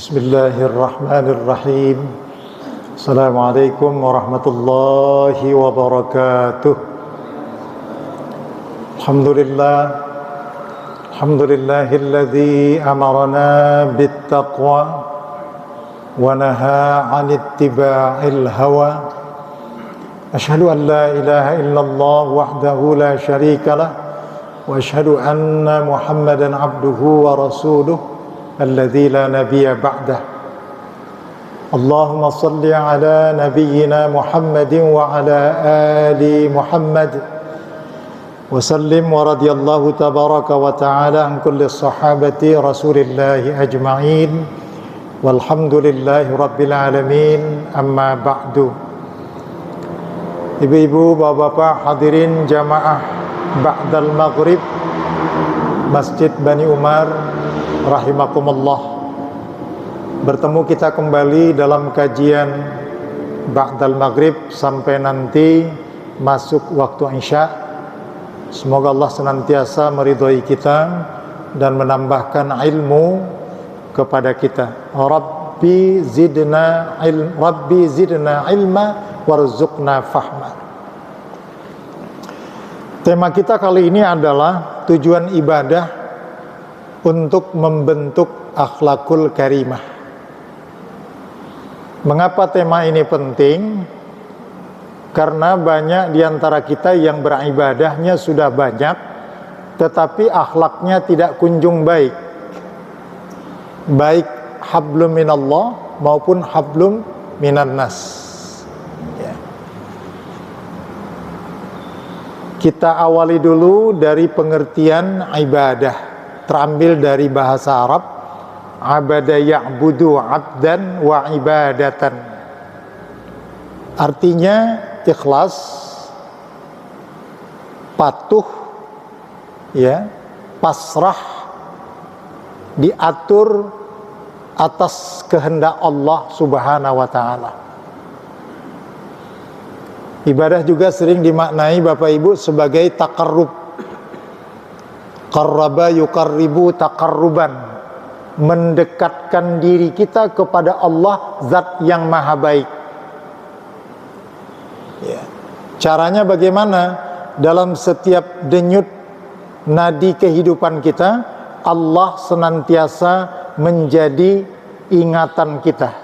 Bismillahirrahmanirrahim. Assalamualaikum warahmatullahi wabarakatuh. Alhamdulillahilladzi amarna bittaqwa wa nahaa 'anittiba'il hawa. Asyhadu an la ilaha illallah wahdahu la syarika lah wa asyhadu anna Muhammadan 'abduhu wa rasuluh alladzi la nabiyya ba'dah. Allahumma salli ala nabiyyina Muhammadin wa ala ali Muhammad wa sallim wa radiyallahu tabaraka wa ta'ala an kulli sahabati Rasulillahi ajma'in walhamdulillahi rabbil alamin, amma ba'du. Ibu-ibu, bapak-bapak, hadirin jamaah ba'dal maghrib Masjid Bani Umar rahimakumullah. Bertemu kita kembali dalam kajian ba'dal maghrib sampai nanti masuk waktu Isya. Semoga Allah senantiasa meridhai kita dan menambahkan ilmu kepada kita. Rabbi zidna ilma warzuqna fahma. Tema kita kali ini adalah tujuan ibadah untuk membentuk akhlakul karimah. Mengapa tema ini penting? Karena banyak di antara kita yang beribadahnya sudah banyak, tetapi akhlaknya tidak kunjung baik. Baik hablum minallah maupun hablum minan nas. Ya. Kita awali dulu dari pengertian ibadah. Terambil dari bahasa Arab, abada ya'budu abdan wa ibadatan. Artinya ikhlas, patuh, ya, pasrah, diatur atas kehendak Allah Subhanahu wa taala. Ibadah juga sering dimaknai Bapak Ibu sebagai taqarrub. Qarraba yuqarribu taqarruban, mendekatkan diri kita kepada Allah zat yang maha baik. Ya. Caranya bagaimana? Dalam setiap denyut nadi kehidupan kita, Allah senantiasa menjadi ingatan kita.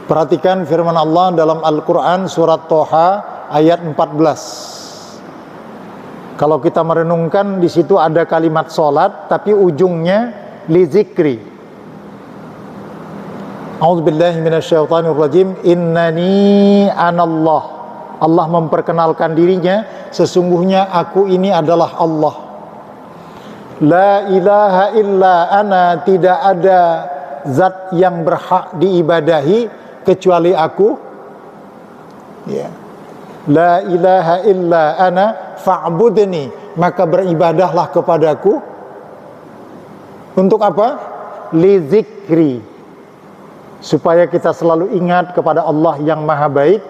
Perhatikan firman Allah dalam Al-Quran surat Toha ayat 14. Kalau kita merenungkan, di situ ada kalimat sholat, tapi ujungnya li zikri. A'udzubillahi minasyaitonirrajim. Innani anallah. Allah memperkenalkan dirinya, sesungguhnya aku ini adalah Allah. La ilaha illa ana, tidak ada zat yang berhak diibadahi kecuali aku. Ya. La ilaha illa ana fa'budni, maka beribadahlah kepadaku. Untuk apa? Li zikri, supaya kita selalu ingat kepada Allah yang maha baik,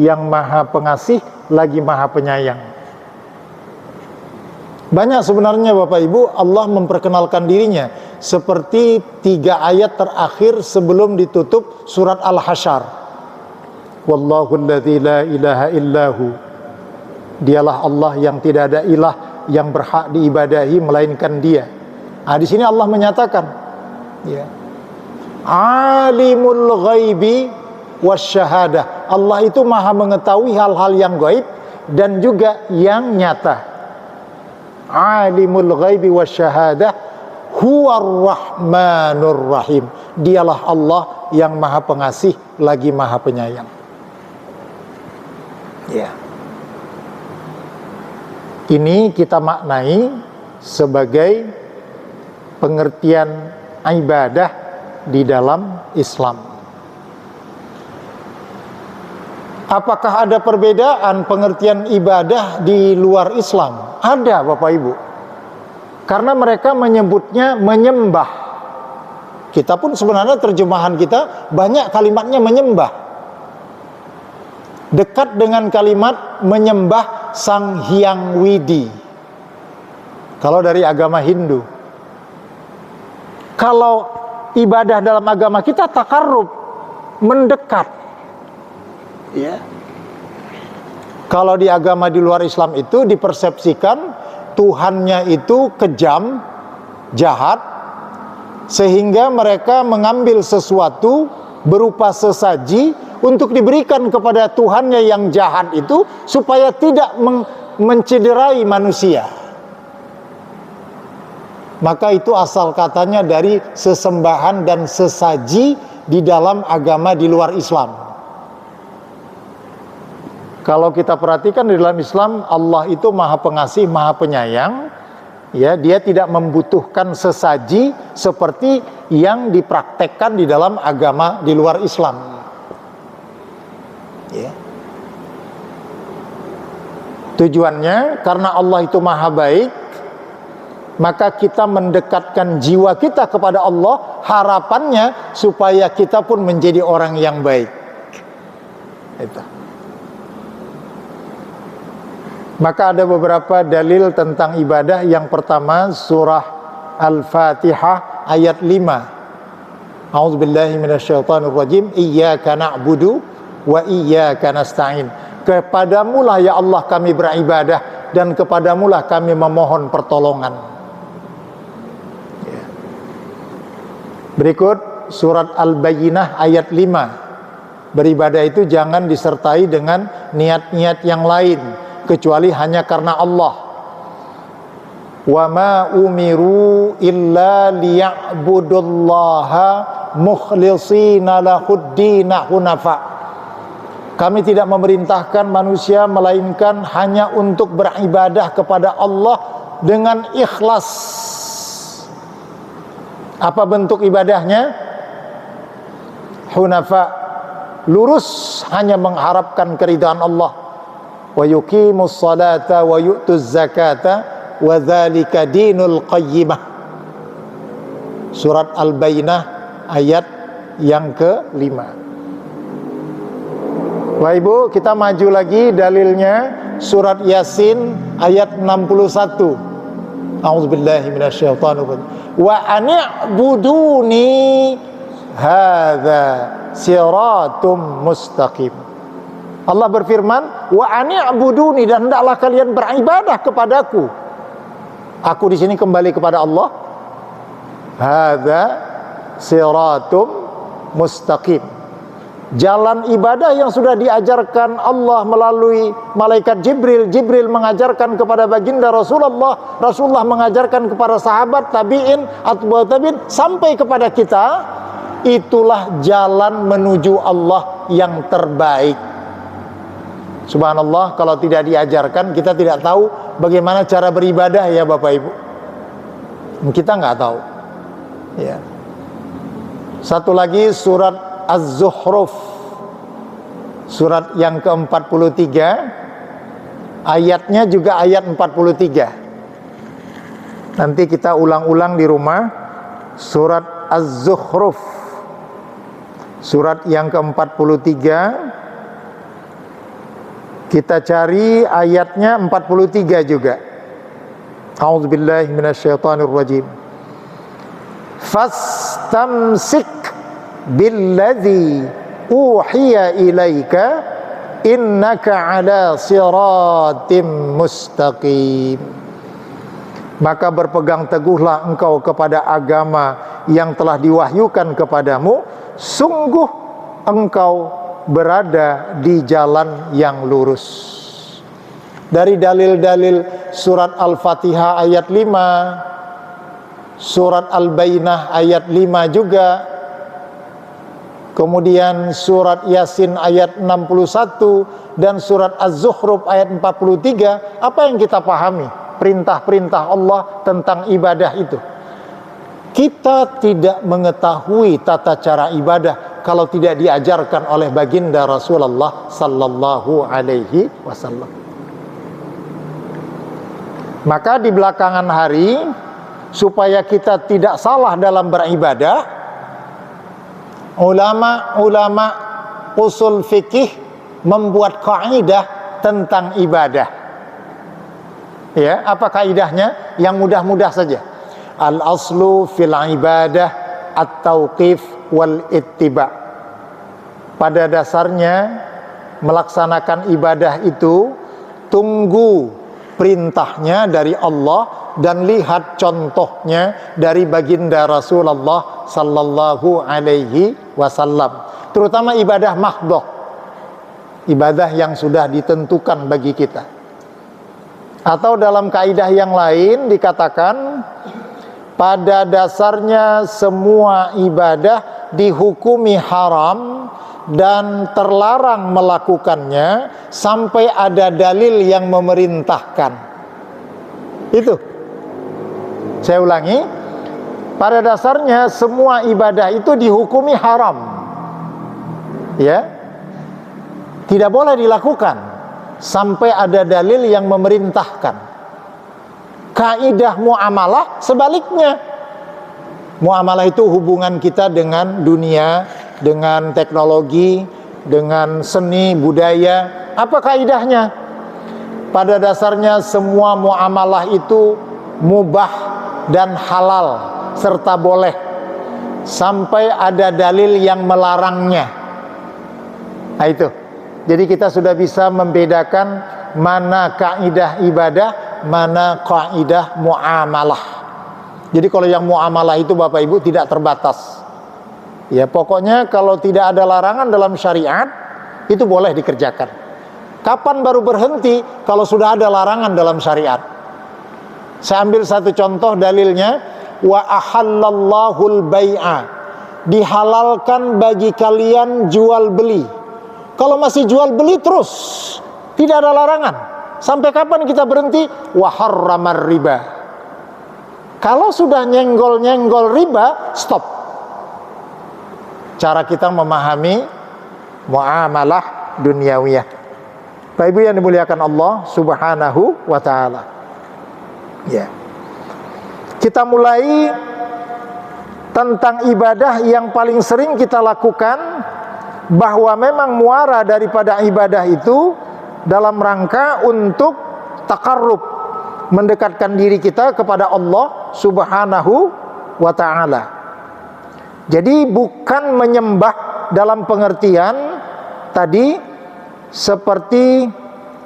yang maha pengasih, lagi maha penyayang. Banyak sebenarnya Bapak Ibu Allah memperkenalkan dirinya, seperti 3 ayat terakhir sebelum ditutup surat Al-Hasyr. Wallahu alladzi la ilaha illahu, dialah Allah yang tidak ada ilah yang berhak diibadahi melainkan Dia. Di sini Allah menyatakan, ya, alimul ghaibi wasyahadah, Allah itu maha mengetahui hal-hal yang gaib dan juga yang nyata. Alimul ghaibi wasyahadah huwar rahmanur rahim, dialah Allah yang maha pengasih lagi maha penyayang. Ya. Ini kita maknai sebagai pengertian ibadah di dalam Islam. Apakah ada perbedaan pengertian ibadah di luar Islam? Ada, Bapak Ibu. Karena mereka menyebutnya menyembah. Kita pun sebenarnya terjemahan kita banyak kalimatnya menyembah. Dekat dengan kalimat menyembah Sang Hyang Widi. Kalau dari agama Hindu. Kalau ibadah dalam agama kita takarrub, mendekat. Ya. Kalau di agama di luar Islam itu dipersepsikan Tuhannya itu kejam, jahat, sehingga mereka mengambil sesuatu berupa sesaji untuk diberikan kepada Tuhannya yang jahat itu supaya tidak mencederai manusia. Maka itu asal katanya dari sesembahan dan sesaji di dalam agama di luar Islam. Kalau kita perhatikan di dalam Islam, Allah itu Maha Pengasih, Maha Penyayang. Ya, Dia tidak membutuhkan sesaji seperti yang dipraktekkan di dalam agama di luar Islam. Ya. Tujuannya karena Allah itu Maha Baik, maka kita mendekatkan jiwa kita kepada Allah, harapannya supaya kita pun menjadi orang yang baik. Itu. Maka ada beberapa dalil tentang ibadah. Yang pertama surah Al-Fatihah ayat 5. A'udzubillahi minasyaitonirrajim. Iyyaka na'budu wa iyyaka nasta'in. Kepadamulah ya Allah kami beribadah dan kepadamulah kami memohon pertolongan. Berikut surat Al-Bayyinah ayat 5. Beribadah itu jangan disertai dengan niat-niat yang lain kecuali hanya karena Allah. Wa ma umiru illa liya'budullaha mukhlishina lahuddina hunafa. Kami tidak memerintahkan manusia melainkan hanya untuk beribadah kepada Allah dengan ikhlas. Apa bentuk ibadahnya? Hunafa, lurus, hanya mengharapkan keridhaan Allah. Wa yuqimus salata wa yu'tuz zakata wa dzalika dinul qayyimah. Surat Al-Bayyinah ayat yang ke-5. Bapak Ibu, kita maju lagi dalilnya surat Yasin ayat 61. A'udzubillahi minasyaitonirrajim. Wa ani'buduni hadza siratum mustaqim. Allah berfirman, wa ani'buduni, dan hendaklah kalian beribadah kepadaku. Aku di sini kembali kepada Allah. Hadza siratum mustaqim. Jalan ibadah yang sudah diajarkan Allah melalui malaikat Jibril. Jibril mengajarkan kepada baginda Rasulullah. Rasulullah mengajarkan kepada sahabat, tabi'in, atba'ut tabi'in, sampai kepada kita. Itulah jalan menuju Allah yang terbaik. Subhanallah, kalau tidak diajarkan, kita tidak tahu bagaimana cara beribadah ya Bapak Ibu. Kita nggak tahu. Ya. Satu lagi surat Az-Zukhruf, surat yang ke-43, ayatnya juga ayat 43. Nanti kita ulang-ulang di rumah. Surat Az-Zukhruf, surat yang ke-43. Kita cari ayatnya 43 juga. A'udzubillahi minasyaitonirrajim. Fastamsik billadzi uhiya ilaika innaka ala siratim mustaqim. Maka berpegang teguhlah engkau kepada agama yang telah diwahyukan kepadamu, sungguh engkau berada di jalan yang lurus. Dari dalil-dalil surat Al-Fatihah ayat 5, surat Al-Bayyinah ayat 5 juga, kemudian surat Yasin ayat 61 dan surat Az-Zukhruf ayat 43, apa yang kita pahami? Perintah-perintah Allah tentang ibadah itu. Kita tidak mengetahui tata cara ibadah kalau tidak diajarkan oleh baginda Rasulullah sallallahu alaihi wasallam. Maka di belakangan hari, supaya kita tidak salah dalam beribadah, ulama-ulama usul fikih membuat kaidah tentang ibadah. Ya, apa kaidahnya? Yang mudah-mudah saja. Al-aslu fil ibadah at-tauqif wal ittiba. Pada dasarnya melaksanakan ibadah itu tunggu perintahnya dari Allah dan lihat contohnya dari baginda Rasulullah sallallahu alaihi wasallam. Terutama ibadah mahdhah, ibadah yang sudah ditentukan bagi kita. Atau dalam kaidah yang lain dikatakan, pada dasarnya semua ibadah dihukumi haram dan terlarang melakukannya sampai ada dalil yang memerintahkan. Itu. Saya ulangi, pada dasarnya semua ibadah itu dihukumi haram. Ya. Tidak boleh dilakukan sampai ada dalil yang memerintahkan. Kaidah muamalah sebaliknya. Muamalah itu hubungan kita dengan dunia, dengan teknologi, dengan seni, budaya. Apa kaidahnya? Pada dasarnya semua muamalah itu mubah dan halal serta boleh sampai ada dalil yang melarangnya. Nah itu. Jadi kita sudah bisa membedakan mana kaidah ibadah, mana kaidah muamalah. Jadi kalau yang muamalah itu Bapak Ibu tidak terbatas. Ya pokoknya kalau tidak ada larangan dalam syariat itu boleh dikerjakan. Kapan baru berhenti? Kalau sudah ada larangan dalam syariat. Saya ambil satu contoh dalilnya, wa ahallallahul bai'a. Dihalalkan bagi kalian jual beli. Kalau masih jual beli terus, tidak ada larangan. Sampai kapan kita berhenti? Wa harramar riba. Kalau sudah nyenggol-nyenggol riba, stop. Cara kita memahami muamalah duniawiyah. Bapak Ibu yang dimuliakan Allah Subhanahu wa taala. Ya. Kita mulai tentang ibadah yang paling sering kita lakukan, bahwa memang muara daripada ibadah itu dalam rangka untuk taqarrub, mendekatkan diri kita kepada Allah Subhanahu wa ta'ala. Jadi bukan menyembah dalam pengertian tadi seperti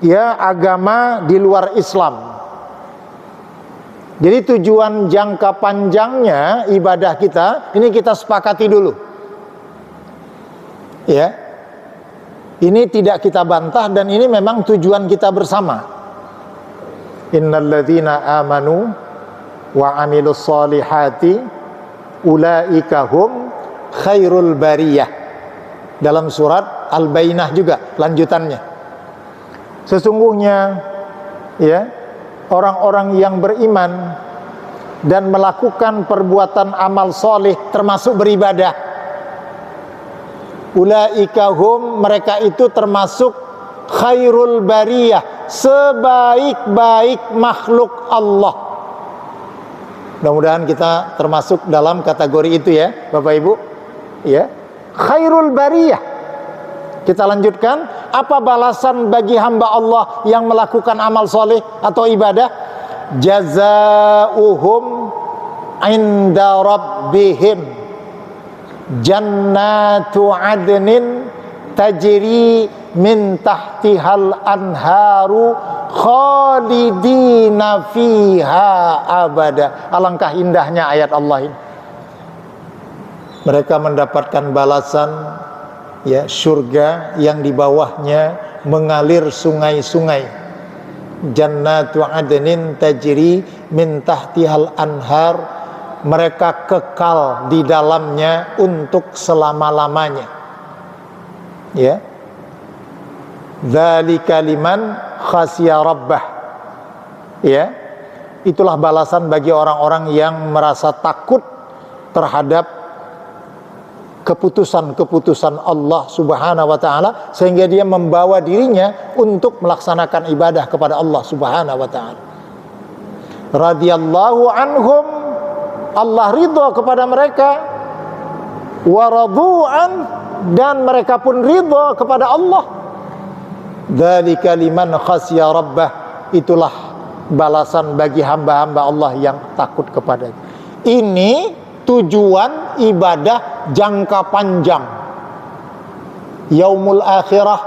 ya agama di luar Islam. Jadi tujuan jangka panjangnya ibadah kita ini kita sepakati dulu. Ya, ini tidak kita bantah dan ini memang tujuan kita bersama. Innalladzina amanu wa amilus solihati ulaika hum khairul bariyah. Dalam surat Al-Bainah juga lanjutannya. Sesungguhnya ya, orang-orang yang beriman dan melakukan perbuatan amal soleh termasuk beribadah, ulaika hum, mereka itu termasuk khairul bariyah, sebaik-baik makhluk Allah. Mudah-mudahan kita termasuk dalam kategori itu ya Bapak Ibu. Ya, khairul bariyah. Kita lanjutkan, apa balasan bagi hamba Allah yang melakukan amal soleh atau ibadah? Jazaohum inda rabbihim jannatu adnin tajri min tahtihal anharu khalidina fiha abada. Alangkah indahnya ayat Allah ini. Mereka mendapatkan balasan ya surga yang di bawahnya mengalir sungai-sungai. Jannatu adnin tajri min tahtihal anhar, mereka kekal di dalamnya untuk selama-lamanya. Ya. Dzalika liman khasya rabbah. Ya. Itulah balasan bagi orang-orang yang merasa takut terhadap keputusan-keputusan Allah Subhanahu wa taala, sehingga dia membawa dirinya untuk melaksanakan ibadah kepada Allah Subhanahu wa taala. Radhiyallahu anhum, Allah ridha kepada mereka, wa radu'an, dan mereka pun ridha kepada Allah. Dzalika liman khasya rabbah, itulah balasan bagi hamba-hamba Allah yang takut kepadanya. Ini tujuan ibadah jangka panjang. Yaumul akhirah,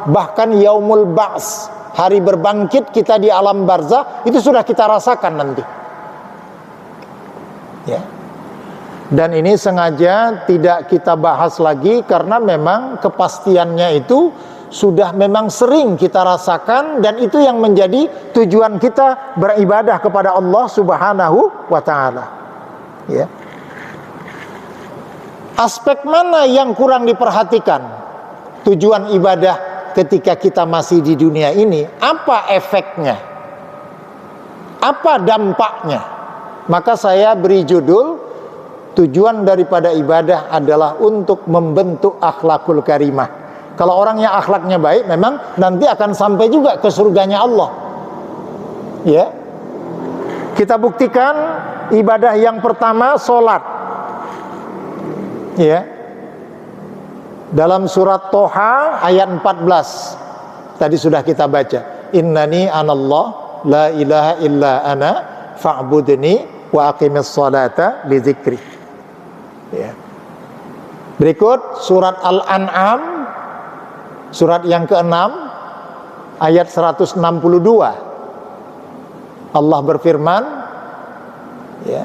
bahkan yaumul ba's, hari berbangkit kita di alam barzah, itu sudah kita rasakan nanti. Ya. Dan ini sengaja tidak kita bahas lagi karena memang kepastiannya itu sudah memang sering kita rasakan, dan itu yang menjadi tujuan kita beribadah kepada Allah Subhanahu wa taala. Ya. Aspek mana yang kurang diperhatikan? Tujuan ibadah ketika kita masih di dunia ini, apa efeknya? Apa dampaknya? Maka saya beri judul, tujuan daripada ibadah adalah untuk membentuk akhlakul karimah. Kalau orang yang akhlaknya baik, memang nanti akan sampai juga ke surganya Allah. Ya. Kita buktikan ibadah yang pertama, sholat. Ya. Dalam surat Toha ayat 14 tadi sudah kita baca, innani anallah la ilaha illa ana fa'budni wa aqimis salata li dzikri. Ya. Berikut surat Al-An'am, surat yang ke-6 ayat 162. Allah berfirman, ya.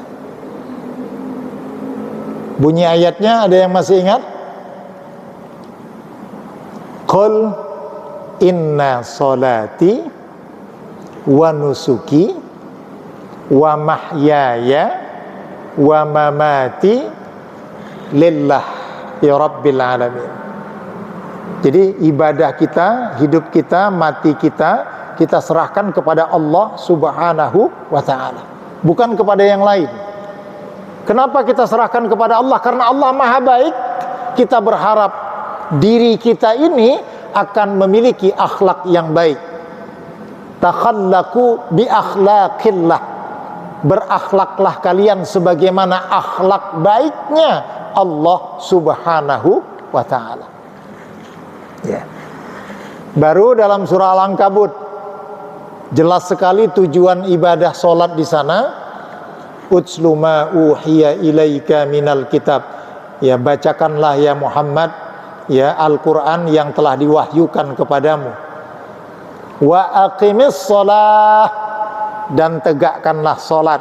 Bunyi ayatnya ada yang masih ingat? Qul inna salati wa nusuki wa mahyaya wa mamati lillah ya rabbil alamin. Jadi ibadah kita, hidup kita, mati kita serahkan kepada Allah Subhanahu wa ta'ala, bukan kepada yang lain. Kenapa kita serahkan kepada Allah? Karena Allah Maha Baik. Kita berharap diri kita ini akan memiliki akhlak yang baik. Takhallaku bi akhlaqillah, berakhlaklah kalian sebagaimana akhlak baiknya Allah Subhanahu wa ta'ala. Ya. Baru dalam surah Al-Ankabut jelas sekali tujuan ibadah solat di sana. Utslu ma uhiya ilaika minal kitab, ya, bacakanlah ya Muhammad, ya, Al-Quran yang telah diwahyukan kepadamu. Wa aqimis shalah, dan tegakkanlah solat.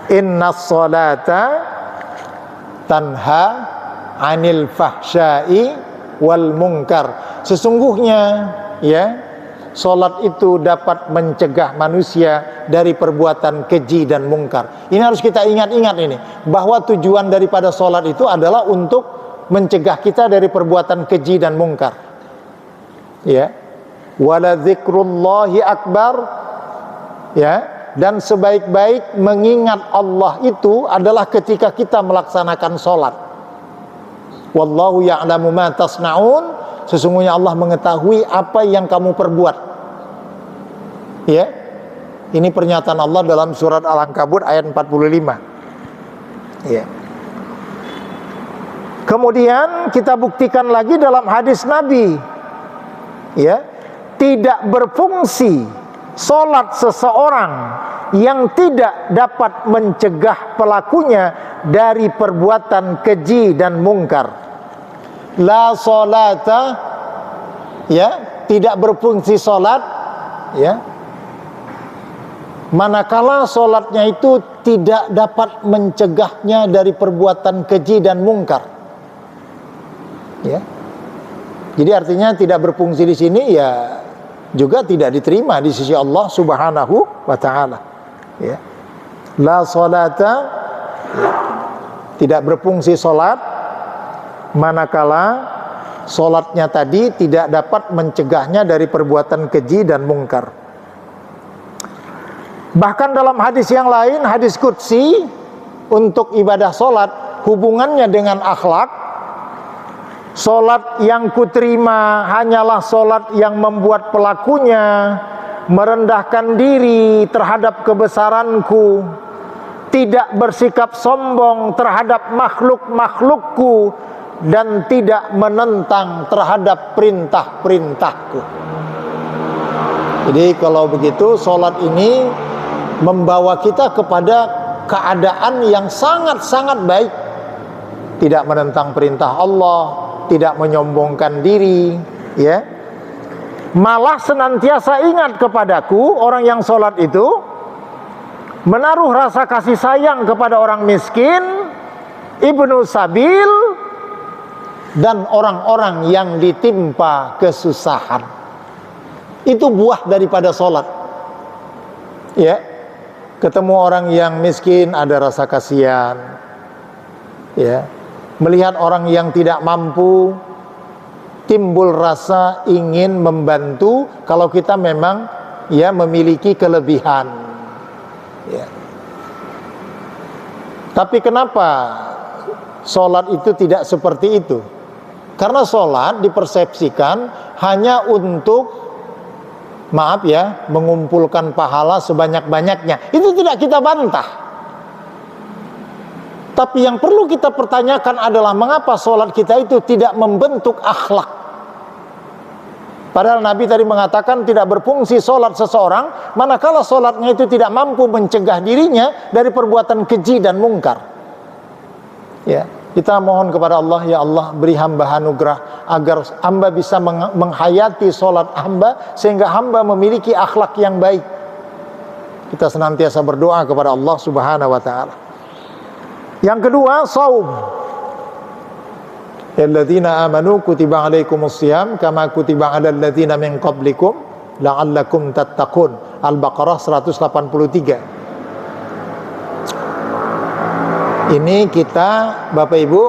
Innas salata tanha anil fahsyai wal munkar. Sesungguhnya, ya, solat itu dapat mencegah manusia dari perbuatan keji dan mungkar. Ini harus kita ingat-ingat ini, bahwa tujuan daripada solat itu adalah untuk mencegah kita dari perbuatan keji dan mungkar. Ya, wala dzikrullahi akbar. Ya, dan sebaik-baik mengingat Allah itu adalah ketika kita melaksanakan solat. Wallahu ya'lamu ma tasna'un. Sesungguhnya Allah mengetahui apa yang kamu perbuat. Ya. Ini pernyataan Allah dalam surat Al-Ankabut ayat 45. Ya. Kemudian kita buktikan lagi dalam hadis Nabi. Ya. Tidak berfungsi salat seseorang yang tidak dapat mencegah pelakunya dari perbuatan keji dan mungkar. La salata, ya, tidak berfungsi salat, ya, manakala salatnya itu tidak dapat mencegahnya dari perbuatan keji dan mungkar. Ya. Jadi artinya tidak berfungsi di sini, ya, juga tidak diterima di sisi Allah Subhanahu wa ta'ala. Ya. La salata, ya, tidak berfungsi salat manakala solatnya tadi tidak dapat mencegahnya dari perbuatan keji dan mungkar. Bahkan dalam hadis yang lain, hadis qudsi, untuk ibadah solat, hubungannya dengan akhlak, solat yang kuterima hanyalah solat yang membuat pelakunya merendahkan diri terhadap kebesaranku, tidak bersikap sombong terhadap makhluk-makhlukku, dan tidak menentang terhadap perintah-perintahku. Jadi kalau begitu, solat ini membawa kita kepada keadaan yang sangat-sangat baik. Tidak menentang perintah Allah, tidak menyombongkan diri, ya. Malah senantiasa ingat kepadaku, orang yang sholat itu menaruh rasa kasih sayang kepada orang miskin, ibnu sabil, dan orang-orang yang ditimpa kesusahan. Itu buah daripada sholat, ya. Ketemu orang yang miskin ada rasa kasihan, ya. Melihat orang yang tidak mampu, timbul rasa ingin membantu kalau kita memang ya memiliki kelebihan, ya. Tapi kenapa sholat itu tidak seperti itu? Karena sholat dipersepsikan hanya untuk, maaf ya, mengumpulkan pahala sebanyak-banyaknya. Itu tidak kita bantah. Tapi yang perlu kita pertanyakan adalah mengapa sholat kita itu tidak membentuk akhlak. Padahal Nabi tadi mengatakan tidak berfungsi sholat seseorang manakala sholatnya itu tidak mampu mencegah dirinya dari perbuatan keji dan mungkar. Ya, kita mohon kepada Allah, ya Allah beri hamba anugerah agar hamba bisa menghayati sholat hamba sehingga hamba memiliki akhlak yang baik. Kita senantiasa berdoa kepada Allah Subhanahu wa ta'ala. Yang kedua, saum. Alladzina amanu kutiba alaikumusiyam kama kutiba alal ladzina min qablikum la'allakum tattaqun. Al-Baqarah 184. Ini kita Bapak Ibu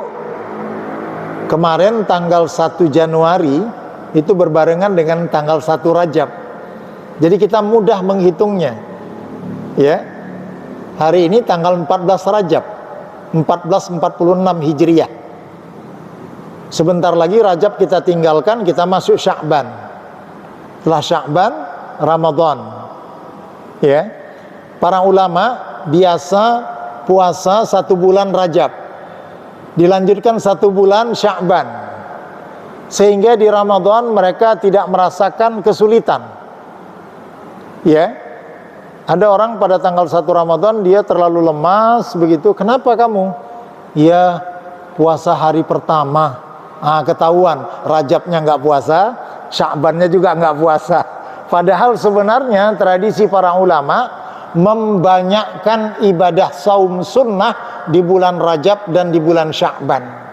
kemarin tanggal 1 Januari itu berbarengan dengan tanggal 1 Rajab. Jadi kita mudah menghitungnya. Ya. Hari ini tanggal 14 Rajab 1446 Hijriah. Sebentar lagi Rajab kita tinggalkan, kita masuk Sya'ban. Setelah Sya'ban, Ramadan. Ya. Para ulama biasa puasa 1 bulan Rajab, dilanjutkan 1 bulan Sya'ban, sehingga di Ramadan mereka tidak merasakan kesulitan. Ya. Ada orang pada tanggal 1 Ramadan dia terlalu lemas begitu. Kenapa kamu? Ya puasa hari pertama. Ketahuan Rajabnya nggak puasa, Sya'bannya juga nggak puasa. Padahal sebenarnya tradisi para ulama membanyakkan ibadah saum sunnah di bulan Rajab dan di bulan Sya'ban.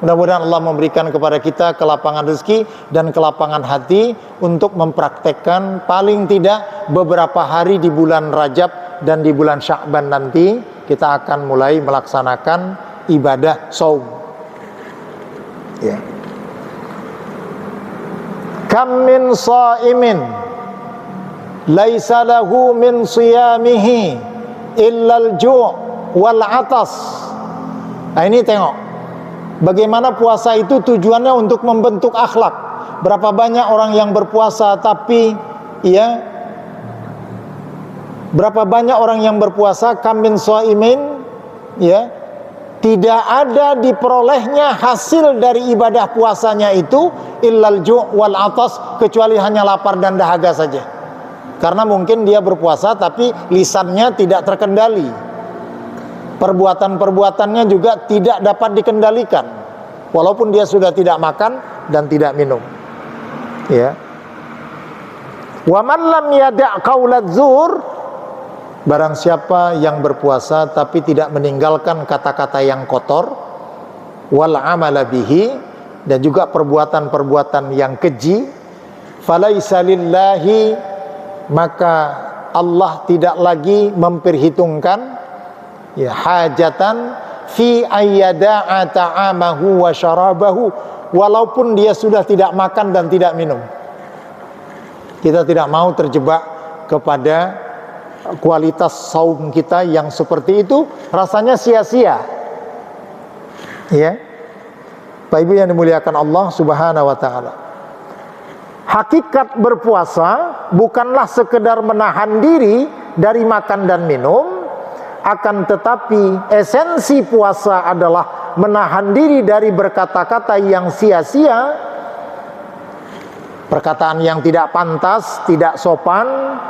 Mudah-mudahan Allah memberikan kepada kita kelapangan rezeki dan kelapangan hati untuk mempraktekkan paling tidak beberapa hari di bulan Rajab dan di bulan Sya'ban nanti kita akan mulai melaksanakan ibadah saum. Ya. Kam min shaimin laisa lahu min siyamihi illa al-ju' wal 'atas. Nah ini tengok bagaimana puasa itu tujuannya untuk membentuk akhlak. Berapa banyak orang yang berpuasa tapi ya, berapa banyak orang yang berpuasa kam min shaimin, ya, tidak ada diperolehnya hasil dari ibadah puasanya itu illal ju' wal 'atas, kecuali hanya lapar dan dahaga saja. Karena mungkin dia berpuasa tapi lisannya tidak terkendali. Perbuatan-perbuatannya juga tidak dapat dikendalikan walaupun dia sudah tidak makan dan tidak minum. Ya. Wa man lam yada' qaulaz zur, barang siapa yang berpuasa tapi tidak meninggalkan kata-kata yang kotor, wal amala bihi, dan juga perbuatan-perbuatan yang keji, falaisa lillahi, maka Allah tidak lagi memperhitungkan ya hajatan fi ayyada'a ta'amahu wa syarabahu, walaupun dia sudah tidak makan dan tidak minum. Kita tidak mau terjebak kepada kualitas saum kita yang seperti itu, rasanya sia-sia. Ya, Bapak Ibu yang dimuliakan Allah Subhanahu wa taala. Hakikat berpuasa bukanlah sekedar menahan diri dari makan dan minum, akan tetapi esensi puasa adalah menahan diri dari berkata-kata yang sia-sia, perkataan yang tidak pantas, tidak sopan.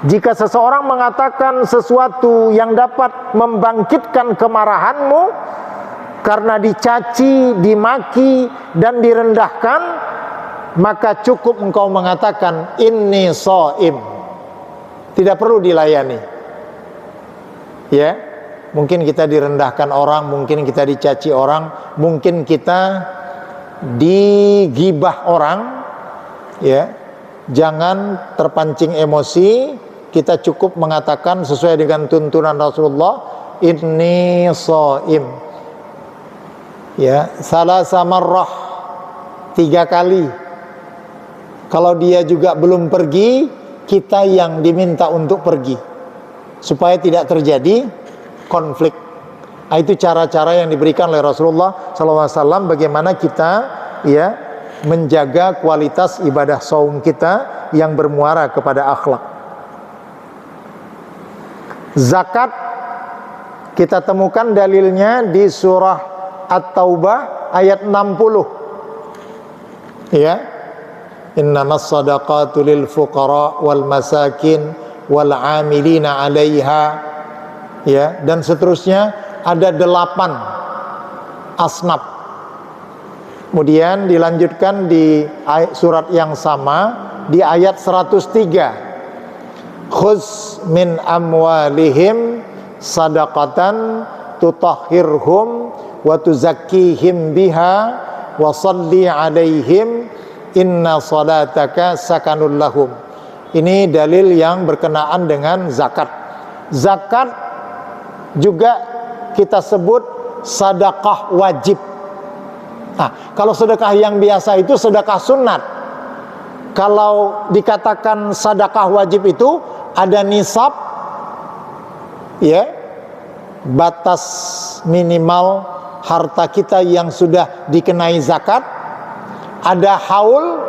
Jika seseorang mengatakan sesuatu yang dapat membangkitkan kemarahanmu karena dicaci, dimaki, dan direndahkan, maka cukup engkau mengatakan inni shaim. Tidak perlu dilayani. Ya, mungkin kita direndahkan orang, mungkin kita dicaci orang, mungkin kita digibah orang. Ya, jangan terpancing emosi. Kita cukup mengatakan sesuai dengan tuntunan Rasulullah, inni shaim. Ya, salasa marrah, 3 kali. Kalau dia juga belum pergi, kita yang diminta untuk pergi, supaya tidak terjadi konflik. Nah, itu cara-cara yang diberikan oleh Rasulullah SAW bagaimana kita ya menjaga kualitas ibadah saum kita yang bermuara kepada akhlak. Zakat kita temukan dalilnya di surah At-Taubah ayat 60. Ya. Innamas shadaqatu lil fuqara wal masakin wal 'amilina 'alaiha. Ya, dan seterusnya ada 8 asnaf. Kemudian dilanjutkan di surat yang sama di ayat 103. Khuz min amwalihim sadaqatan tutahhirhum wa tuzakkihim biha wa salli alaihim inna salataka sakanul lahum. Ini dalil yang berkenaan dengan zakat. Zakat juga kita sebut sedekah wajib. Nah, kalau sedekah yang biasa itu sedekah sunat. Kalau dikatakan sedekah wajib itu ada nisab, ya, batas minimal harta kita yang sudah dikenai zakat, ada haul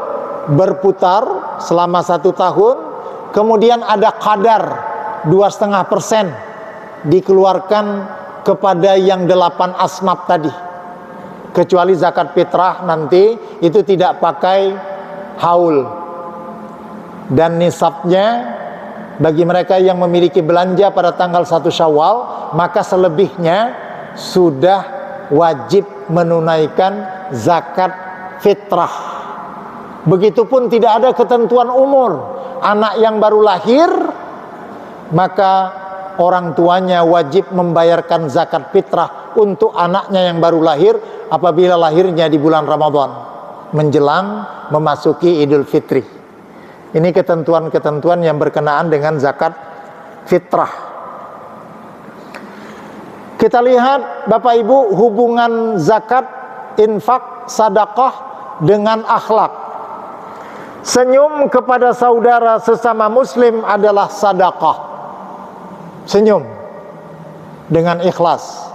berputar selama 1 tahun, kemudian ada qadar 2,5% dikeluarkan kepada yang 8 asnaf tadi, kecuali zakat fitrah nanti itu tidak pakai haul, dan nisabnya bagi mereka yang memiliki belanja pada tanggal 1 Syawal, maka selebihnya sudah wajib menunaikan zakat fitrah. Begitupun tidak ada ketentuan umur. Anak yang baru lahir, maka orang tuanya wajib membayarkan zakat fitrah untuk anaknya yang baru lahir apabila lahirnya di bulan Ramadan menjelang memasuki Idul Fitri. Ini ketentuan-ketentuan yang berkenaan dengan zakat fitrah. Kita lihat Bapak Ibu hubungan zakat, infak, sedekah dengan akhlak. Senyum kepada saudara sesama muslim adalah sedekah. Senyum dengan ikhlas.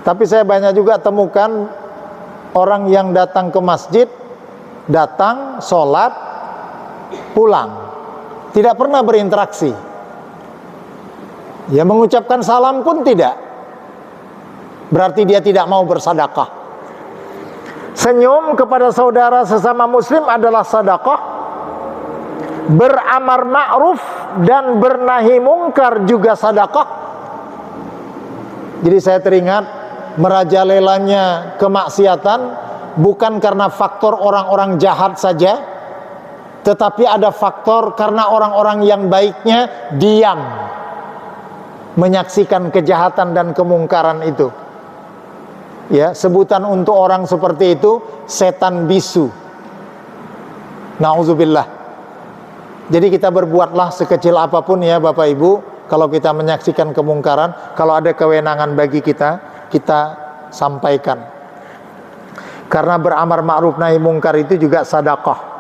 Tapi saya banyak juga temukan orang yang datang ke masjid, datang, sholat, pulang, tidak pernah berinteraksi. Ya, mengucapkan salam pun tidak. Berarti dia tidak mau bersedekah. Senyum kepada saudara sesama muslim adalah sedekah. Beramar ma'ruf dan bernahi mungkar juga sedekah. Jadi saya teringat merajalelanya kemaksiatan bukan karena faktor orang-orang jahat saja, tetapi ada faktor karena orang-orang yang baiknya diam menyaksikan kejahatan dan kemungkaran itu. Ya, sebutan untuk orang seperti itu setan bisu. Nauzubillah. Jadi kita berbuatlah sekecil apapun ya Bapak Ibu, kalau kita menyaksikan kemungkaran, kalau ada kewenangan bagi kita, kita sampaikan. Karena beramar ma'ruf nahi mungkar itu juga sedekah.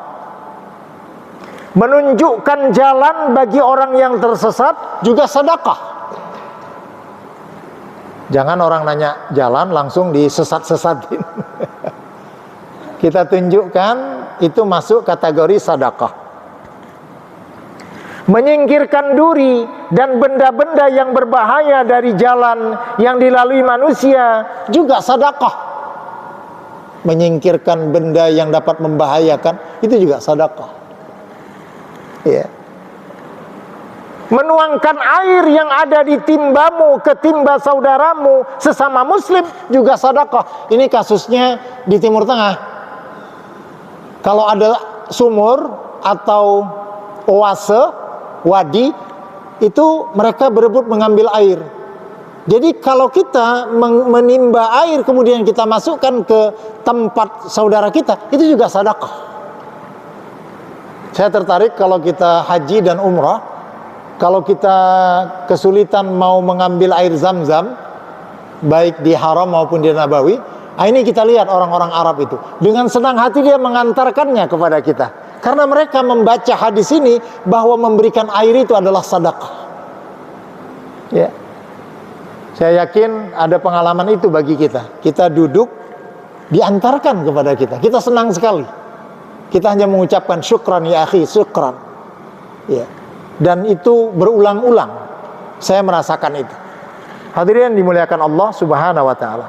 Menunjukkan jalan bagi orang yang tersesat juga sedekah. Jangan orang nanya jalan langsung disesat-sesatin. Kita tunjukkan itu masuk kategori sedekah. Menyingkirkan duri dan benda-benda yang berbahaya dari jalan yang dilalui manusia juga sedekah. Menyingkirkan benda yang dapat membahayakan itu juga sedekah. Ya. Menuangkan air yang ada di timbamu ke timba saudaramu sesama muslim juga sedekah. Ini kasusnya di Timur Tengah. Kalau ada sumur atau oase, wadi, itu mereka berebut mengambil air. Jadi kalau kita menimba air kemudian kita masukkan ke tempat saudara kita, itu juga sedekah. Saya tertarik kalau kita haji dan umrah, kalau kita kesulitan mau mengambil air Zam-Zam, baik di Haram maupun di Nabawi, ini kita lihat orang-orang Arab itu dengan senang hati dia mengantarkannya kepada kita, karena mereka membaca hadis ini bahwa memberikan air itu adalah sedekah. Ya, saya yakin ada pengalaman itu bagi kita. Kita duduk, diantarkan kepada kita, kita senang sekali. Kita hanya mengucapkan syukran ya akhi, syukran. Ya. Dan itu berulang-ulang. Saya merasakan itu. Hadirin dimuliakan Allah Subhanahu wa taala.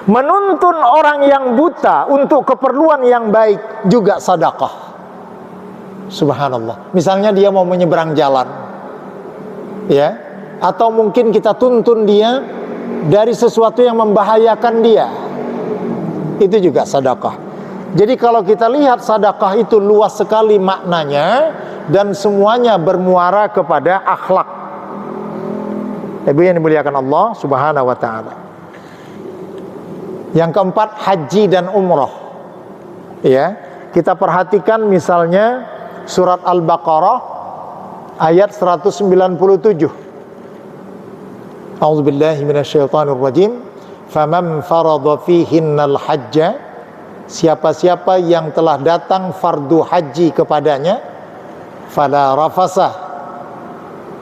Menuntun orang yang buta untuk keperluan yang baik juga sedekah. Subhanallah. Misalnya dia mau menyeberang jalan, ya, atau mungkin kita tuntun dia dari sesuatu yang membahayakan dia, itu juga sedekah. Jadi kalau kita lihat sedekah itu luas sekali maknanya dan semuanya bermuara kepada akhlak. Ibu yang dimuliakan Allah Subhanahu wa taala. Yang keempat, haji dan umrah. Ya, kita perhatikan misalnya surat Al-Baqarah ayat 197. A'udzubillahi minasyaitonirrajim. Faman farada fihinnal hajja, siapa-siapa yang telah datang fardu haji kepadanya, fala rafasah,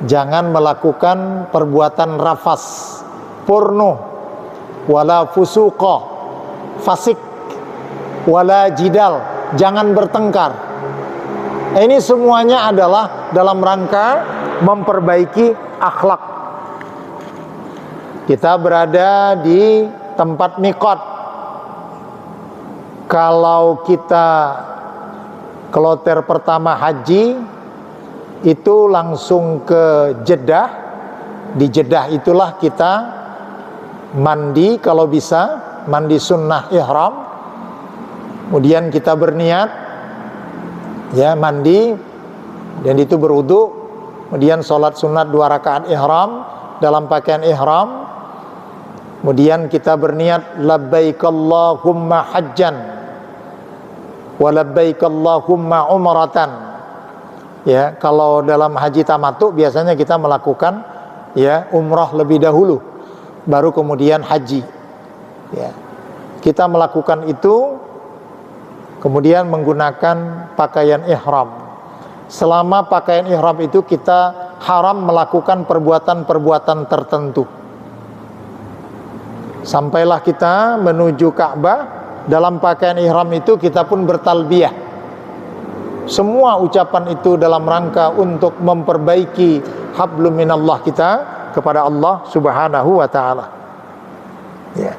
jangan melakukan perbuatan rafas, porno, wala fusuqa, fasik, wala jidal, jangan bertengkar. Ini semuanya adalah dalam rangka memperbaiki akhlak. Kita berada di tempat miqat. Kalau kita kloter pertama haji itu langsung ke Jeddah. Di Jeddah itulah kita mandi, kalau bisa mandi sunnah ihram. Kemudian kita berniat, ya, mandi, dan itu berwudu. Kemudian sholat sunat 2 rakaat ihram dalam pakaian ihram. Kemudian kita berniat labbaik Allahumma hajjan wa labbaik Allahumma umratan. Ya, kalau dalam haji tamattu biasanya kita melakukan, ya, umrah lebih dahulu, baru kemudian haji. Ya, kita melakukan itu, kemudian menggunakan pakaian ihram. Selama pakaian ihram itu kita haram melakukan perbuatan-perbuatan tertentu. Sampailah kita menuju Ka'bah, dalam pakaian ihram itu kita pun bertalbiyah. Semua ucapan itu dalam rangka untuk memperbaiki hablum minallah kita kepada Allah Subhanahu wa taala. Ya.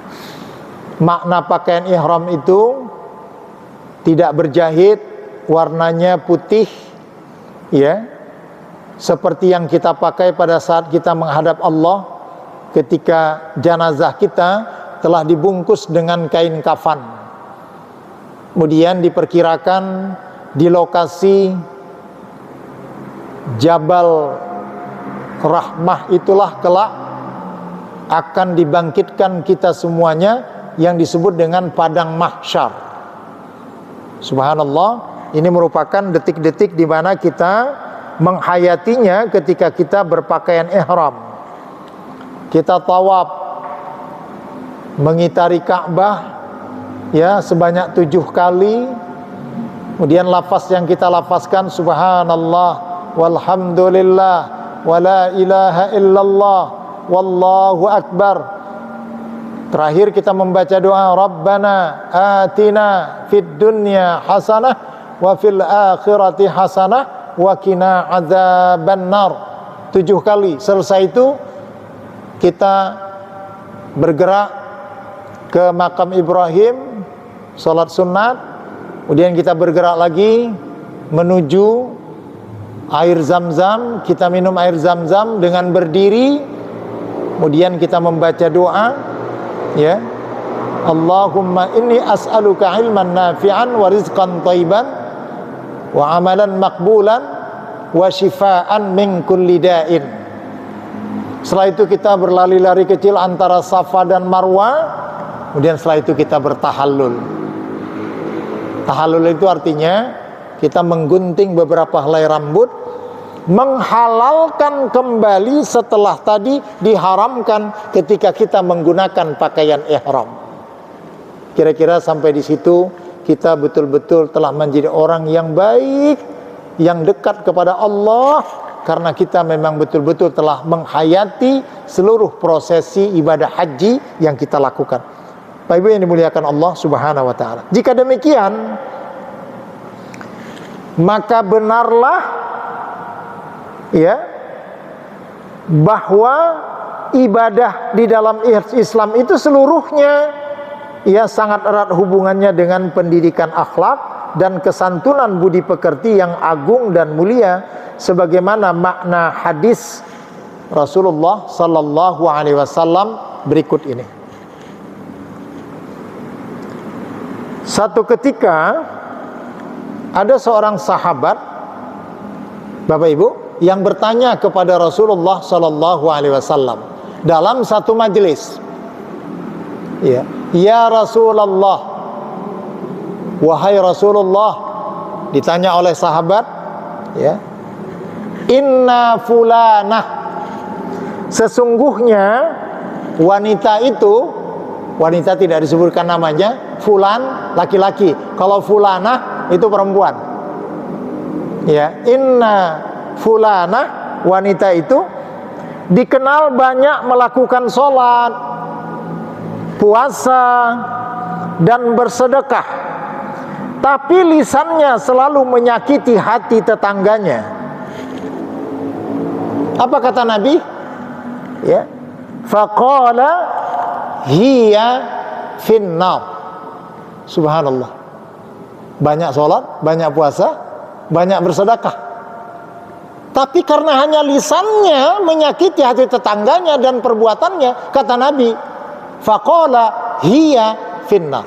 Makna pakaian ihram itu tidak berjahit, warnanya putih, ya, seperti yang kita pakai pada saat kita menghadap Allah ketika jenazah kita telah dibungkus dengan kain kafan. Kemudian diperkirakan di lokasi Jabal Rahmah itulah kelak akan dibangkitkan kita semuanya yang disebut dengan padang mahsyar. Subhanallah, ini merupakan detik-detik di mana kita menghayatinya ketika kita berpakaian ihram. Kita tawaf mengitari Ka'bah, ya, sebanyak 7 kali. Kemudian lafaz yang kita lafazkan subhanallah walhamdulillah wala ilaha illallah wallahu akbar. Terakhir kita membaca doa, Rabbana atina fid dunya hasanah wa fil akhirati hasanah wa qina adzabannar. 7 kali. Selesai itu kita bergerak ke makam Ibrahim, salat sunat. Kemudian kita bergerak lagi menuju air Zam-Zam. Kita minum air Zam-Zam dengan berdiri. Kemudian kita membaca doa, ya, Allahumma inni as'aluka ilman nafi'an wa rizqan thayyiban wa amalan maqbulan wa shifaan min kulli da'in. Setelah itu kita berlari-lari kecil antara Safa dan Marwa. Kemudian setelah itu kita bertahallul. Tahallul itu artinya kita menggunting beberapa helai rambut, menghalalkan kembali setelah tadi diharamkan ketika kita menggunakan pakaian ihram. Kira-kira sampai di situ kita betul-betul telah menjadi orang yang baik, yang dekat kepada Allah, karena kita memang betul-betul telah menghayati seluruh prosesi ibadah haji yang kita lakukan. Bapak Ibu yang dimuliakan Allah Subhanahu wa taala. Jika demikian, maka benarlah, ya, bahwa ibadah di dalam Islam itu seluruhnya, ya, sangat erat hubungannya dengan pendidikan akhlak dan kesantunan budi pekerti yang agung dan mulia, sebagaimana makna hadis Rasulullah sallallahu alaihi wasallam berikut ini. Satu ketika ada seorang sahabat, Bapak Ibu, yang bertanya kepada Rasulullah sallallahu alaihi wasallam dalam satu majelis. Ya, ya Rasulullah, wahai Rasulullah, ditanya oleh sahabat, ya, inna fulanah, sesungguhnya wanita itu, wanita tidak disebutkan namanya, fulan laki-laki, kalau fulanah itu perempuan. Ya, inna fulanah, wanita itu dikenal banyak melakukan sholat, puasa, dan bersedekah, tapi lisannya selalu menyakiti hati tetangganya. Apa kata Nabi? Ya, faqala hiya finnar. Subhanallah. Banyak sholat, banyak puasa, banyak bersedekah, tapi karena hanya lisannya menyakiti hati tetangganya dan perbuatannya, kata Nabi, faqala hiya finnar.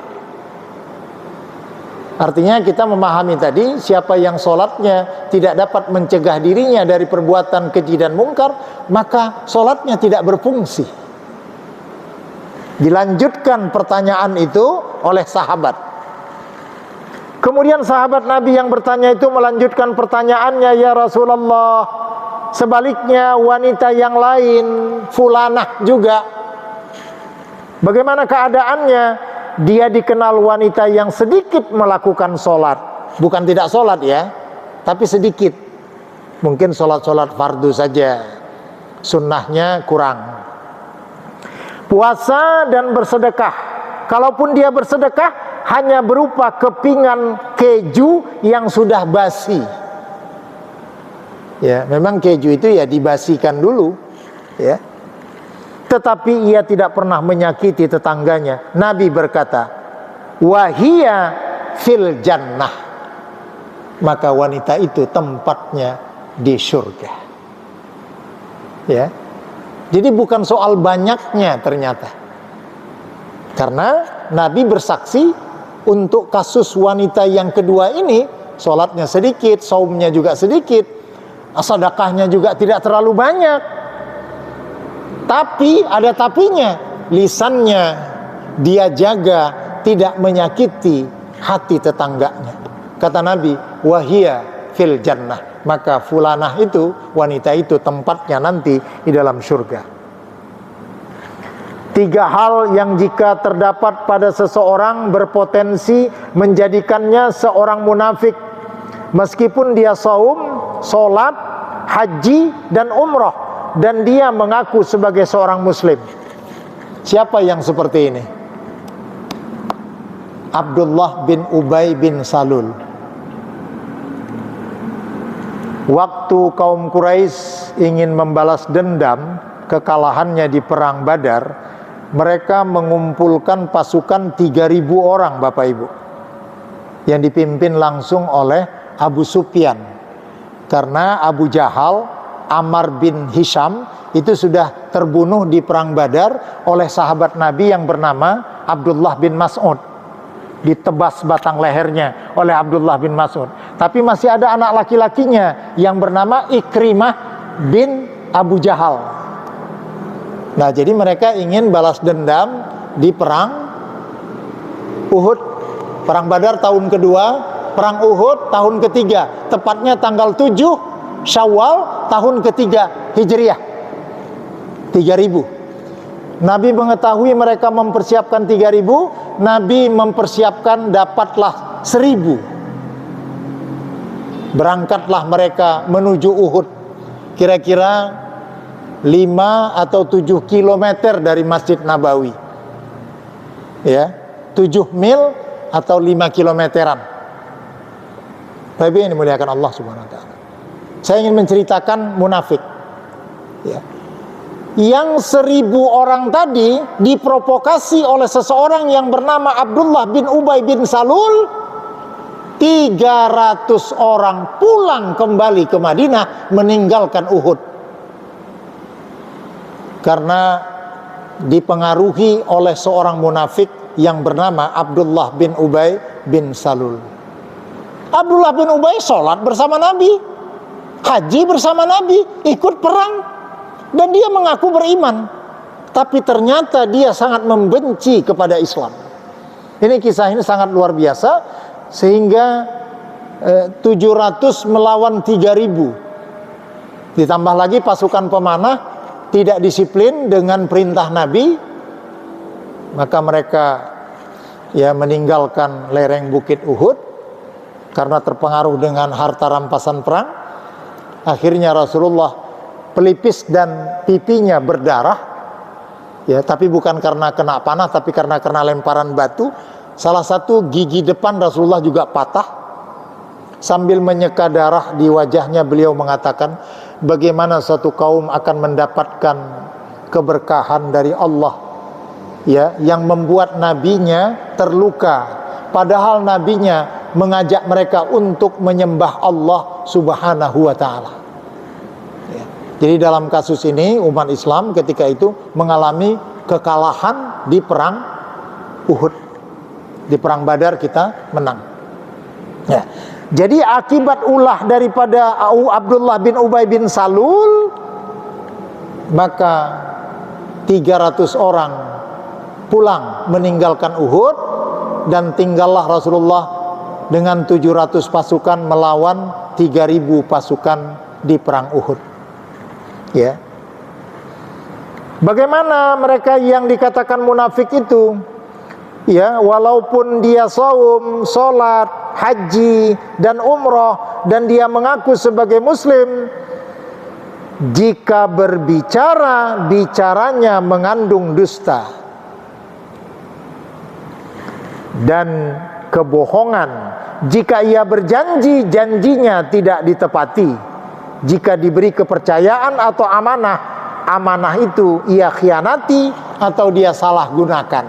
Artinya kita memahami tadi, siapa yang sholatnya tidak dapat mencegah dirinya dari perbuatan keji dan mungkar, maka sholatnya tidak berfungsi. Dilanjutkan pertanyaan itu oleh sahabat. Kemudian sahabat Nabi yang bertanya itu melanjutkan pertanyaannya, ya Rasulullah, sebaliknya wanita yang lain, fulanah juga, bagaimana keadaannya? Dia dikenal wanita yang sedikit melakukan sholat, bukan tidak sholat ya, tapi sedikit. Mungkin sholat-sholat fardu saja, sunnahnya kurang. Puasa dan bersedekah, kalaupun dia bersedekah hanya berupa kepingan keju yang sudah basi. Ya, memang keju itu ya dibasikan dulu, ya. Tetapi ia tidak pernah menyakiti tetangganya. Nabi berkata, wahia fil jannah, maka wanita itu tempatnya di surga. Ya, jadi bukan soal banyaknya ternyata, karena Nabi bersaksi untuk kasus wanita yang kedua ini, sholatnya sedikit, saumnya juga sedikit, sedekahnya juga tidak terlalu banyak. Tapi ada tapinya, lisannya dia jaga tidak menyakiti hati tetangganya. Kata Nabi, wahia fil jannah, maka fulanah itu, wanita itu tempatnya nanti di dalam surga. 3 hal yang jika terdapat pada seseorang berpotensi menjadikannya seorang munafik, meskipun dia saum, sholat, haji, dan umrah, dan dia mengaku sebagai seorang muslim. Siapa yang seperti ini? Abdullah bin Ubay bin Salul. Waktu kaum Quraisy ingin membalas dendam kekalahannya di perang Badar, mereka mengumpulkan pasukan 3.000 orang, Bapak Ibu, yang dipimpin langsung oleh Abu Sufyan. Karena Abu Jahal, Ammar bin Hisham itu sudah terbunuh di perang Badar oleh sahabat Nabi yang bernama Abdullah bin Mas'ud. Ditebas batang lehernya oleh Abdullah bin Mas'ud. Tapi masih ada anak laki-lakinya yang bernama Ikrimah bin Abu Jahal. Nah, jadi mereka ingin balas dendam di perang Uhud. Perang Badar tahun kedua, perang Uhud tahun ketiga. Tepatnya tanggal 7 Syawal tahun ketiga Hijriah. 3.000. Nabi mengetahui mereka mempersiapkan 3.000, Nabi mempersiapkan dapatlah 1.000. Berangkatlah mereka menuju Uhud. Kira-kira 5 atau 7 kilometer dari Masjid Nabawi. Ya, 7 mil atau 5 kilometeran. Tapi ini dimuliakan Allah Subhanahu wa taala. Saya ingin menceritakan munafik. Ya. Yang 1.000 orang tadi diprovokasi oleh seseorang yang bernama Abdullah bin Ubay bin Salul. 300 orang pulang kembali ke Madinah meninggalkan Uhud. Karena dipengaruhi oleh seorang munafik yang bernama Abdullah bin Ubay bin Salul. Abdullah bin Ubay sholat bersama Nabi, haji bersama Nabi, ikut perang. Dan dia mengaku beriman, tapi ternyata dia sangat membenci kepada Islam. Ini kisah ini sangat luar biasa, sehingga 700 melawan 3.000. Ditambah lagi pasukan pemanah tidak disiplin dengan perintah Nabi, maka mereka ya meninggalkan lereng bukit Uhud karena terpengaruh dengan harta rampasan perang. Akhirnya Rasulullah pelipis dan pipinya berdarah, ya, tapi bukan karena kena panah, tapi karena lemparan batu. Salah satu gigi depan Rasulullah juga patah. Sambil menyeka darah di wajahnya, beliau mengatakan, bagaimana suatu kaum akan mendapatkan keberkahan dari Allah, ya, yang membuat nabinya terluka, padahal nabinya mengajak mereka untuk menyembah Allah Subhanahu wa taala. Jadi dalam kasus ini umat Islam ketika itu mengalami kekalahan di perang Uhud. Di perang Badar kita menang. Ya. Jadi akibat ulah daripada Abdullah bin Ubay bin Salul, maka 300 orang pulang meninggalkan Uhud, dan tinggallah Rasulullah dengan 700 pasukan melawan 3.000 pasukan di perang Uhud. Ya. Bagaimana mereka yang dikatakan munafik itu? Ya, walaupun dia saum, salat, haji dan umrah, dan dia mengaku sebagai muslim, jika berbicara, bicaranya mengandung dusta dan kebohongan. Jika ia berjanji, janjinya tidak ditepati. Jika diberi kepercayaan atau amanah, amanah itu ia khianati atau dia salah gunakan.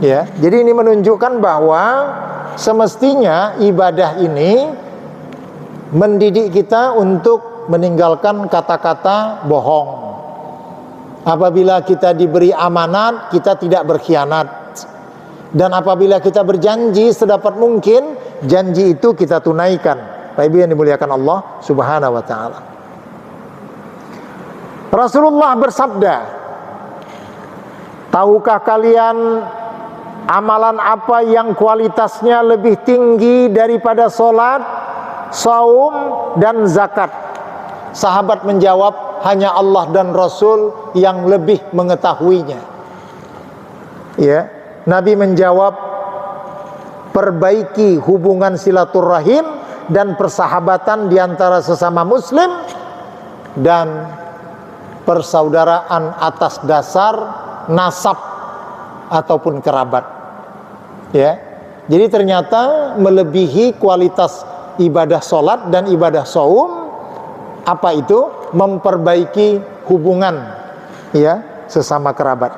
Ya, jadi ini menunjukkan bahwa semestinya ibadah ini mendidik kita untuk meninggalkan kata-kata bohong. Apabila kita diberi amanat, kita tidak berkhianat. Dan apabila kita berjanji, sedapat mungkin janji itu kita tunaikan. Bapak Ibu yang dimuliakan Allah Subhanahu wa taala. Rasulullah bersabda, tahukah kalian amalan apa yang kualitasnya lebih tinggi daripada salat, saum dan zakat? Sahabat menjawab, hanya Allah dan Rasul yang lebih mengetahuinya. Ya, Nabi menjawab, perbaiki hubungan silaturahim dan persahabatan di antara sesama muslim, dan persaudaraan atas dasar nasab ataupun kerabat. Ya. Jadi ternyata melebihi kualitas ibadah sholat dan ibadah saum, apa itu? Memperbaiki hubungan, ya, sesama kerabat.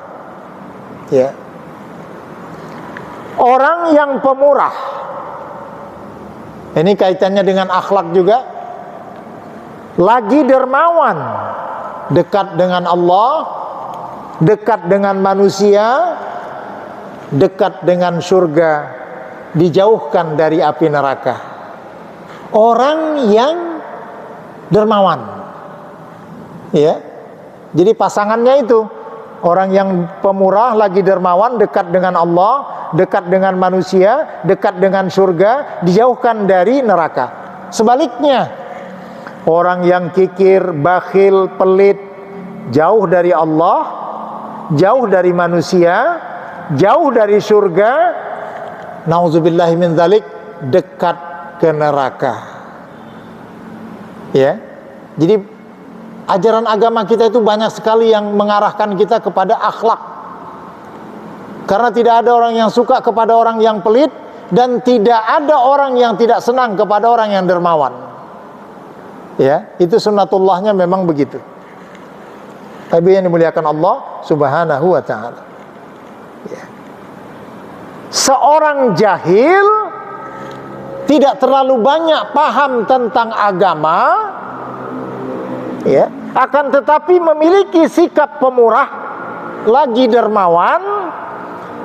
Ya. Orang yang pemurah, ini kaitannya dengan akhlak juga, lagi dermawan, dekat dengan Allah, dekat dengan manusia, dekat dengan surga, dijauhkan dari api neraka. Orang yang dermawan, ya. Jadi pasangannya itu orang yang pemurah, lagi dermawan, dekat dengan Allah, dekat dengan manusia, dekat dengan surga, dijauhkan dari neraka. Sebaliknya, orang yang kikir, bakhil, pelit, jauh dari Allah, jauh dari manusia, jauh dari surga, nauzubillahi min dzalik, dekat ke neraka. Ya. Jadi ajaran agama kita itu banyak sekali yang mengarahkan kita kepada akhlak. Karena tidak ada orang yang suka kepada orang yang pelit, dan tidak ada orang yang tidak senang kepada orang yang dermawan. Ya, itu sunnatullahnya memang begitu. Tapi yang dimuliakan Allah Subhanahu wa ta'ala. Ya. Seorang jahil tidak terlalu banyak paham tentang agama, ya, akan tetapi memiliki sikap pemurah, lagi dermawan,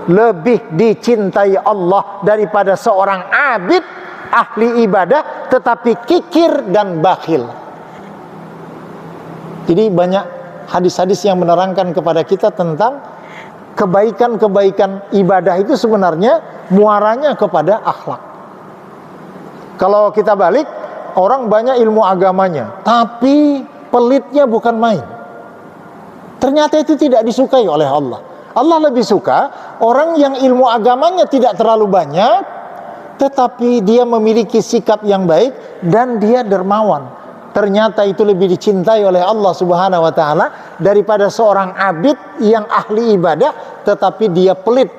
lebih dicintai Allah daripada seorang abid, ahli ibadah, tetapi kikir dan bakhil. Jadi banyak hadis-hadis yang menerangkan kepada kita tentang kebaikan-kebaikan ibadah itu sebenarnya muaranya kepada akhlak. Kalau kita balik, orang banyak ilmu agamanya, tapi pelitnya bukan main. Ternyata itu tidak disukai oleh Allah. Allah lebih suka orang yang ilmu agamanya tidak terlalu banyak, tetapi dia memiliki sikap yang baik dan dia dermawan. Ternyata itu lebih dicintai oleh Allah Subhanahu wa ta'ala daripada seorang abid yang ahli ibadah tetapi dia pelit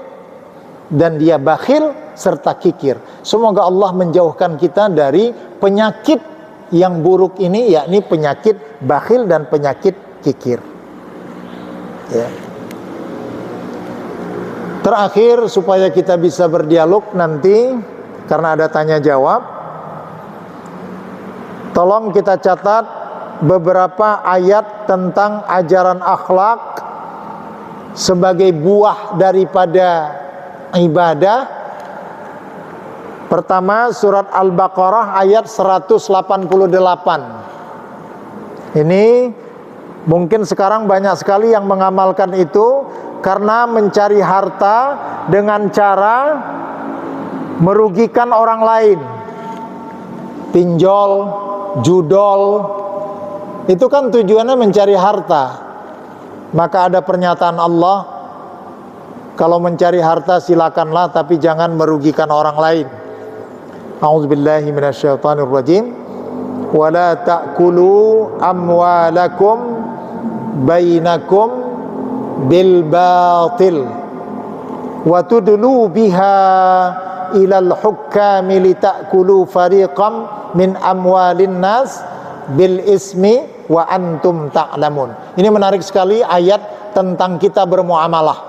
dan dia bakhil serta kikir. Semoga Allah menjauhkan kita dari penyakit yang buruk ini, yakni penyakit bakhil dan penyakit kikir. Ya. Terakhir, supaya kita bisa berdialog nanti karena ada tanya jawab, tolong kita catat beberapa ayat tentang ajaran akhlak sebagai buah daripada ibadah. Pertama, surat Al-Baqarah ayat 188. Ini mungkin sekarang banyak sekali yang mengamalkan itu karena mencari harta dengan cara merugikan orang lain. Pinjol, judol, itu kan tujuannya mencari harta. Maka ada pernyataan Allah, kalau mencari harta silakanlah, tapi jangan merugikan orang lain. A'udzubillahi minasyaitonirrajim. Wala ta'kulu amwalakum bainakum bil batil wa tudlu biha ilal hukami litakulu fariqam min amwalin nas bil ismi wa antum ta'lamun. Ini menarik sekali ayat tentang kita bermuamalah.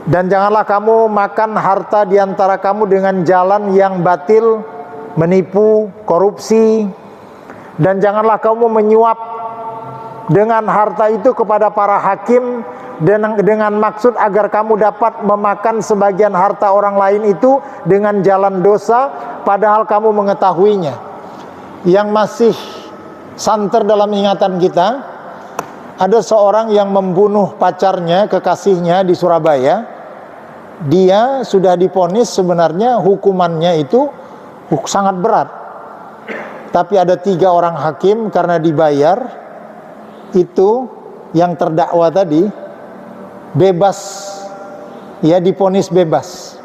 Dan janganlah kamu makan harta di antara kamu dengan jalan yang batil, menipu, korupsi. Dan janganlah kamu menyuap dengan harta itu kepada para hakim dengan maksud agar kamu dapat memakan sebagian harta orang lain itu dengan jalan dosa, padahal kamu mengetahuinya. Yang masih santer dalam ingatan kita, ada seorang yang membunuh pacarnya, kekasihnya di Surabaya. Dia sudah divonis, sebenarnya hukumannya itu sangat berat, tapi ada 3 orang hakim karena dibayar, itu yang terdakwa tadi bebas, ya, divonis bebas.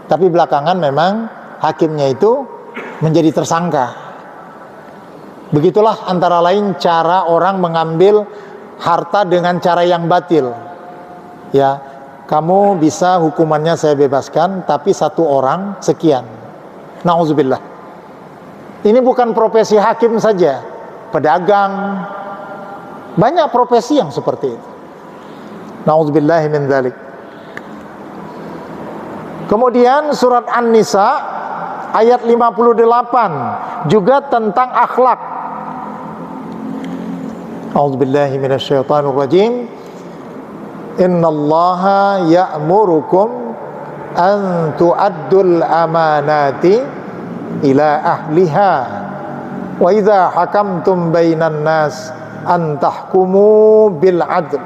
Tapi belakangan memang hakimnya itu menjadi tersangka. Begitulah antara lain cara orang mengambil harta dengan cara yang batil. Ya, kamu bisa hukumannya saya bebaskan, tapi satu orang sekian. Nauzubillah. Ini bukan profesi hakim saja, pedagang, banyak profesi yang seperti itu. Nauzubillahi min dzalik. Kemudian surat An-Nisa ayat 58 juga tentang akhlak. A'udzubillahi minasyaitonir rajim. Innallaha ya'murukum an tu'addul amanati ila ahliha wa idza hakamtum bainan nas an tahkumu bil adl.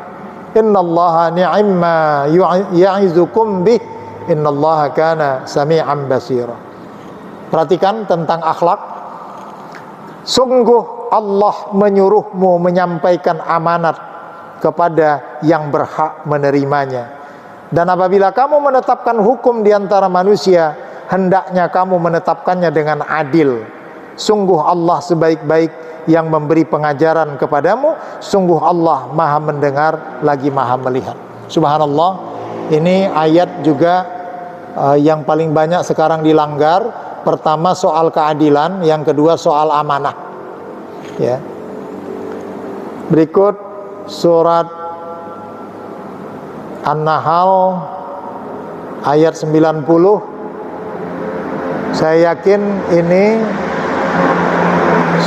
Innallaha ni'ma ya'izukum bih. Innallaha kana sami'an basira. Perhatikan tentang akhlak. Sungguh Allah menyuruhmu menyampaikan amanat kepada yang berhak menerimanya. Dan apabila kamu menetapkan hukum di antara manusia, hendaknya kamu menetapkannya dengan adil. Sungguh Allah sebaik-baik yang memberi pengajaran kepadamu. Sungguh Allah maha mendengar lagi maha melihat. Subhanallah. Ini ayat juga yang paling banyak sekarang dilanggar. Pertama soal keadilan, yang kedua soal amanah. Ya. Berikut surat An-Nahl ayat 90. Saya yakin ini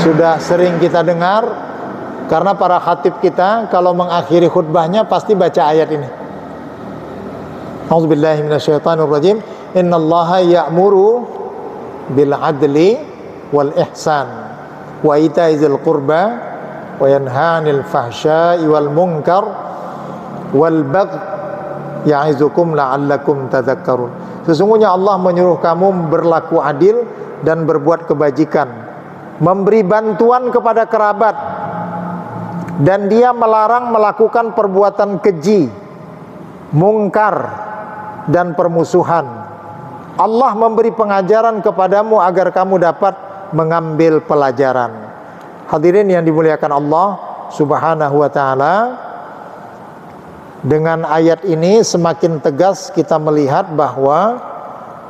sudah sering kita dengar, karena para khatib kita kalau mengakhiri khutbahnya pasti baca ayat ini. A'udzubillahi minasyaitonirrajim. Innallaha ya'muru bil adli wal ihsan wa itaizil qurba wa yanha 'anil fahsya'i wal munkar wal bagh ya'izukum la'allakum tadhakkarun. Sesungguhnya Allah menyuruh kamu berlaku adil dan berbuat kebajikan, memberi bantuan kepada kerabat, dan Dia melarang melakukan perbuatan keji, mungkar, dan permusuhan. Allah memberi pengajaran kepadamu agar kamu dapat mengambil pelajaran. Hadirin yang dimuliakan Allah Subhanahu wa ta'ala, dengan ayat ini semakin tegas kita melihat bahwa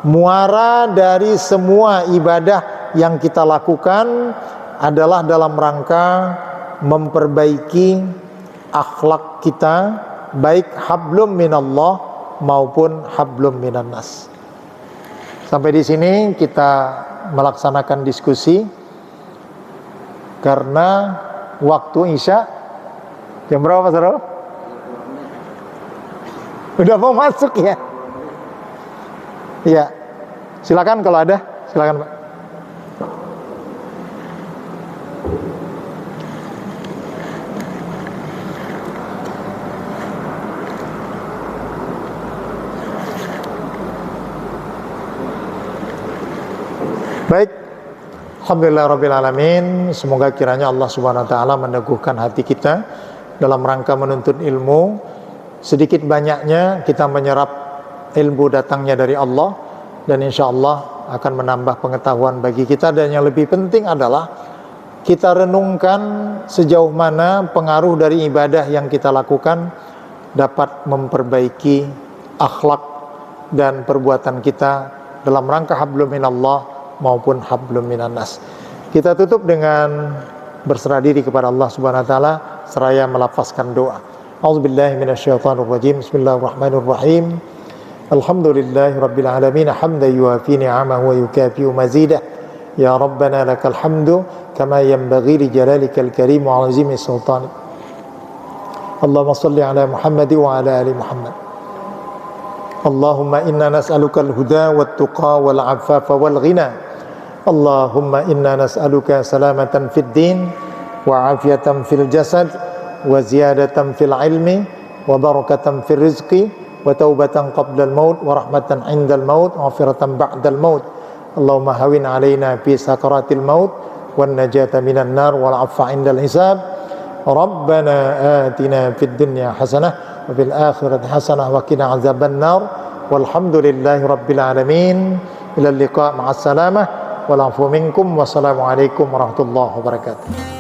muara dari semua ibadah yang kita lakukan adalah dalam rangka memperbaiki akhlak kita, baik hablum minallah maupun hablum minan nas. Sampai di sini kita melaksanakan diskusi, karena waktu Isya jam berapa, Pak Saudara? Udah mau masuk ya? Iya. Silakan kalau ada, silakan Pak. Baik, alhamdulillahirrabbilalamin. Semoga kiranya Allah subhanahu wa ta'ala meneguhkan hati kita dalam rangka menuntut ilmu. Sedikit banyaknya kita menyerap ilmu datangnya dari Allah, dan insya Allah akan menambah pengetahuan bagi kita. Dan yang lebih penting adalah kita renungkan sejauh mana pengaruh dari ibadah yang kita lakukan dapat memperbaiki akhlak dan perbuatan kita dalam rangka hablum minallah maupun hablum minan nas. Kita tutup dengan berserah diri kepada Allah Subhanahu wa taala seraya melafazkan doa. A'udzubillahi minasyaitonirrajim. Bismillahirrahmanirrahim. Alhamdulillahirabbil alamin hamdan yuwafi ni'amahu wa yukafi'u mazidah. Ya Rabbana lakal hamdu kama yanbaghi li jalalikal karim wa 'azimi sultanik. Allahumma shalli ala Muhammad wa ala ali Muhammad. Allahumma inna nas'alukal huda wat tuqa wal 'afafa wal ghina. Allahumma inna nas'aluka salamatan fid din wa afiyatan fil jasad wa ziyadatan fil ilmi wa barakatan fil rizqi wa taubatan qabla al maut wa rahmatan 'inda al maut wa maghfiratan ba'da al maut. Allahumma hawin 'alaina fi sakaratil maut wan najata minan nar wal 'afwa 'inda al hisab. Rabbana atina fid dunya hasanah wa fil akhirati hasanah wa qina 'adzaban nar. Walhamdulillahi rabbil alamin. Ila liqa' ma'as salamah. wal afu minkum. Wassalamualaikum warahmatullahi wabarakatuh.